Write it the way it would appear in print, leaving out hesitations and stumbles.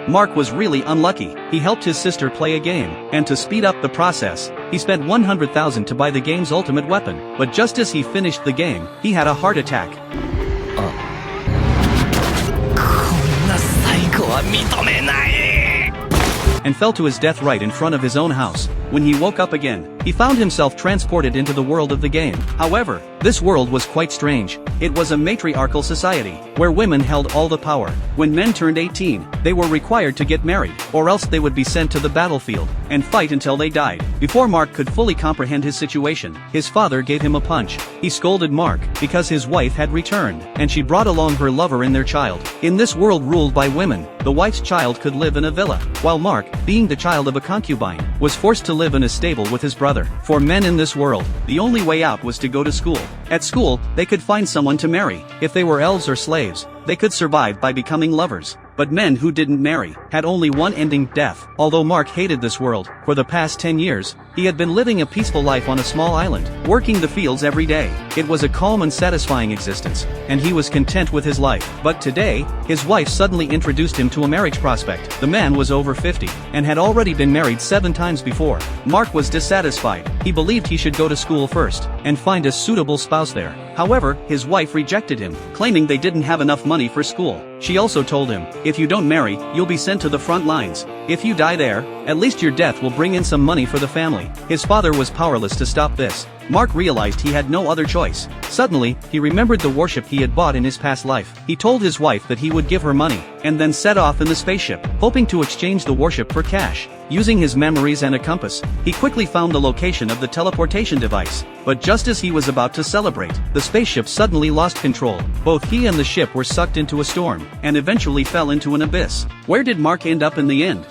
Mark was really unlucky. He helped his sister play a game, and to speed up the process, he spent 100,000 to buy the game's ultimate weapon. But just as he finished the game, he had a heart attack. こんな最後は認めない And fell to his death right in front of his own house. When he woke up again, he found himself transported into the world of the game. However, this world was quite strange. It was a matriarchal society, where women held all the power. When men turned 18, they were required to get married, or else they would be sent to the battlefield, and fight until they died. Before Mark could fully comprehend his situation, his father gave him a punch. He scolded Mark, because his wife had returned, and she brought along her lover and their child. In this world ruled by women, the wife's child could live in a villa, while Mark, being the child of a concubine, was forced to live in a stable with his brother. For men in this world, the only way out was to go to school. At school, they could find someone to marry. If they were elves or slaves, they could survive by becoming lovers. But men who didn't marry had only one ending: death. Although Mark hated this world, for the past 10 years, he had been living a peaceful life on a small island, working the fields every day. It was a calm and satisfying existence, and he was content with his life. But today, his wife suddenly introduced him to a marriage prospect. The man was over 50, and had already been married 7 times before. Mark was dissatisfied. He believed he should go to school first, and find a suitable spouse there. However, his wife rejected him, claiming they didn't have enough money for school. She also told him, if you don't marry, you'll be sent to the front lines. If you die there, at least your death will bring in some money for the family. His father was powerless to stop this. Mark realized he had no other choice. Suddenly, he remembered the warship he had bought in his past life. He told his wife that he would give her money, and then set off in the spaceship, hoping to exchange the warship for cash. Using his memories and a compass, he quickly found the location of the teleportation device. But just as he was about to celebrate, the spaceship suddenly lost control. Both he and the ship were sucked into a storm, and eventually fell into an abyss. Where did Mark end up in the end?